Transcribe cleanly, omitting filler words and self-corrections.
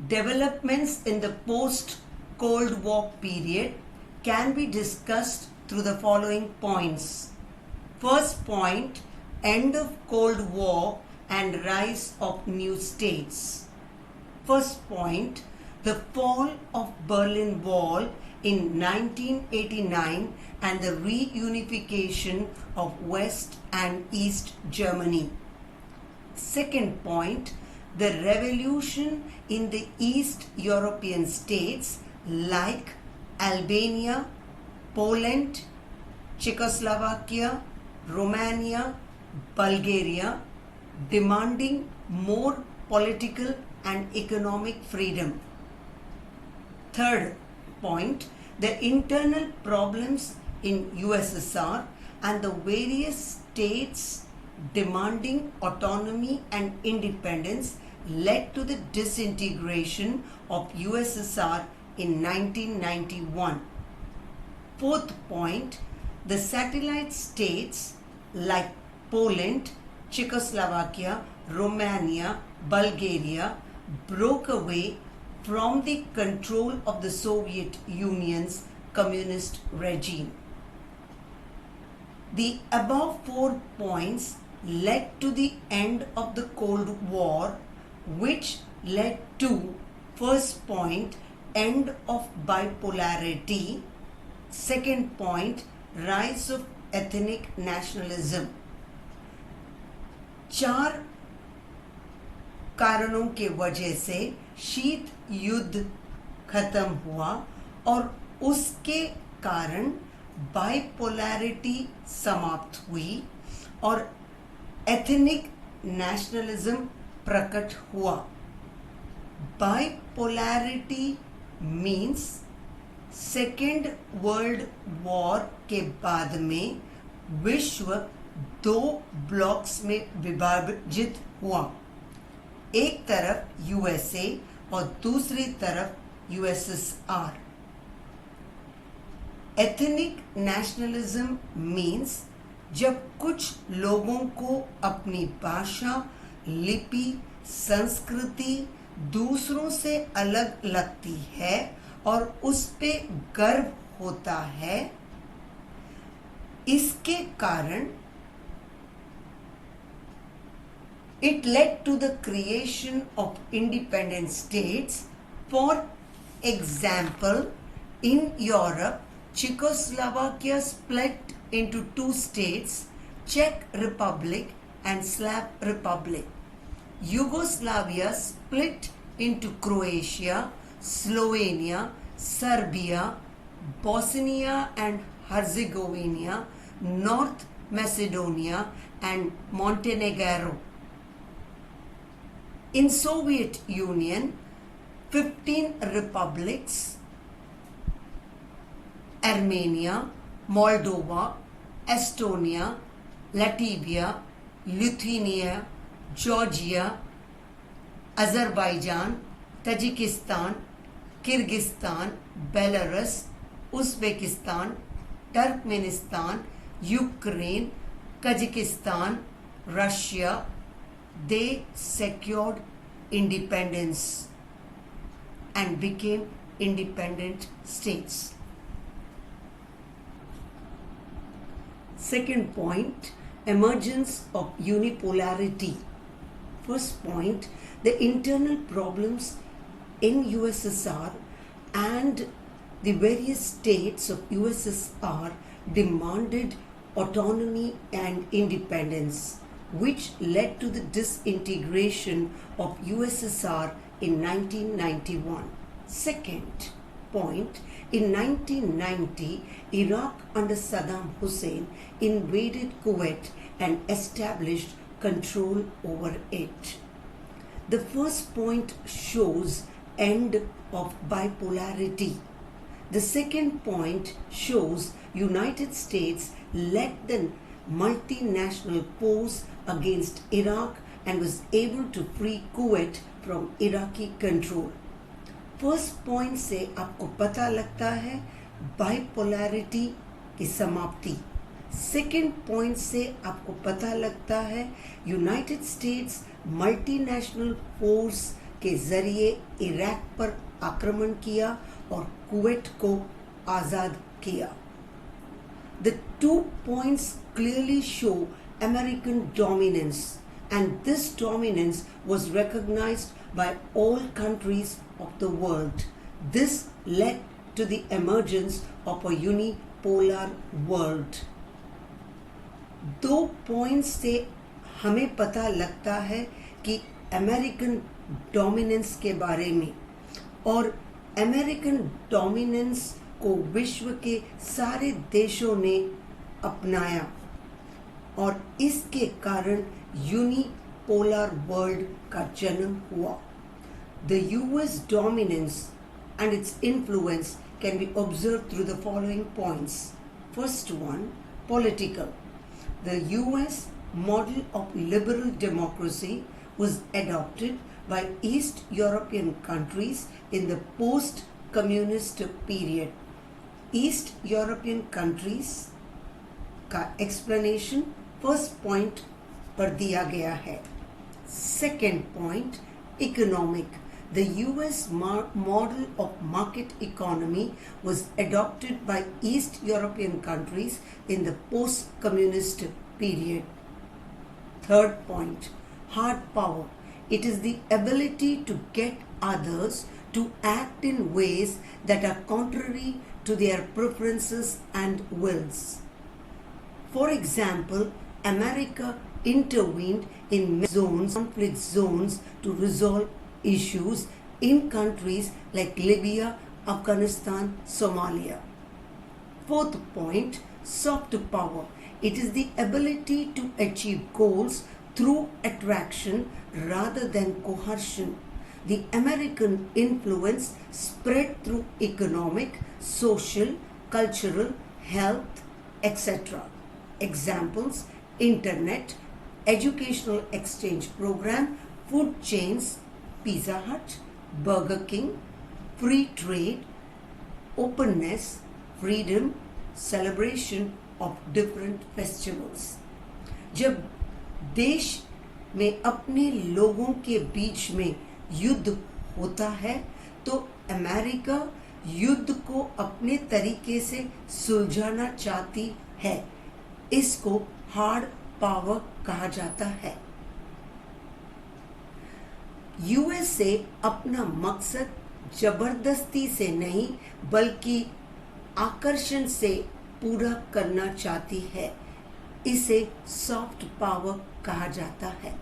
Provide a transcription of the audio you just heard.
Developments in the post-Cold War period can be discussed through the following points. First point, end of Cold War and rise of new states. First point, the fall of Berlin Wall in 1989 and the reunification of West and East Germany. Second point, the revolution in the East European states like Albania, Poland, Czechoslovakia, Romania, Bulgaria, demanding more political and economic freedom. Third point, the internal problems in USSR and the various states demanding autonomy and independence led to the disintegration of USSR in 1991. Fourth point, the satellite states like Poland, Czechoslovakia, Romania, Bulgaria broke away from the control of the Soviet Union's communist regime. The above 4 points led to the end of the Cold War, which led to first point, end of bipolarity, second point, rise of ethnic nationalism. 4 कारणों के वजह से शीत युद्ध खत्म हुआ और उसके कारण बाइपोलैरिटी समाप्त हुई और एथनिक नेशनलिज्म प्रकट हुआ. Bipolarity means second world war के बाद में विश्व 2 ब्लॉक्स में विभाजित हुआ. एक तरफ यूएसए और दूसरी तरफ यूएसएसआर. एथनिक नेशनलिज्म मीन्स जब कुछ लोगों को अपनी भाषा, लिपि, संस्कृति दूसरों से अलग लगती है और उस पे गर्व होता है. इसके कारण it led to the creation of independent states. For example, in Europe, Czechoslovakia split into 2 states, Czech Republic and Slav Republic. Yugoslavia split into Croatia, Slovenia, Serbia, Bosnia and Herzegovina, North Macedonia and Montenegro. In Soviet Union, 15 republics, Armenia, Moldova, Estonia, Latvia, Lithuania, Georgia, Azerbaijan, Tajikistan, Kyrgyzstan, Belarus, Uzbekistan, Turkmenistan, Ukraine, Kazakhstan, Russia, they secured independence and became independent states. Second point, emergence of unipolarity. First point, the internal problems in USSR and the various states of USSR demanded autonomy and independence, which led to the disintegration of USSR in 1991. Second point, in 1990, Iraq under Saddam Hussein invaded Kuwait and established control over it. The first point shows end of bipolarity. The second point shows United States led the multinational force against Iraq and was able to free Kuwait from Iraqi control. First point से आपको पता लगता है bipolarity की समाप्ति. Second point से आपको पता लगता है यूनाइटेड स्टेट्स मल्टीनेशनल फोर्स के जरिए इराक पर आक्रमण किया और कुवैत को आजाद किया। The 2 points clearly show American dominance, and this dominance was recognized by all countries of the world. This led to the emergence of a unipolar world. 2 points से हमें पता लगता है कि अमेरिकन डोमिनेंस के बारे में, और अमेरिकन डोमिनेंस को विश्व के सारे देशों ने अपनाया और इसके कारण यूनिपोलर वर्ल्ड का जन्म हुआ। The US dominance and its influence can be observed through the following points. First one, political. The US model of liberal democracy was adopted by East European countries in the post-communist period. East European countries का explanation first point पर दिया गया है। Second point, economic. The US model of market economy was adopted by East European countries in the post-communist period. Third point, hard power. It is the ability to get others to act in ways that are contrary to their preferences and wills. For example, America intervened in conflict zones to resolve issues in countries like Libya, Afghanistan, Somalia. Fourth point, soft power. It is the ability to achieve goals through attraction rather than coercion. The American influence spread through economic, social, cultural, health, etc. Examples: internet, educational exchange program, food chains, Pizza Hut, Burger King, free trade, openness, freedom, celebration of different festivals. जब देश में अपने लोगों के बीच में युद्ध होता है तो अमेरिका युद्ध को अपने तरीके से सुलझाना चाहती है। इसको हार्ड पावर कहा जाता है। यूएसए अपना मकसद जबरदस्ती से नहीं बल्कि आकर्षण से पूरा करना चाहती है। इसे सॉफ्ट पावर कहा जाता है।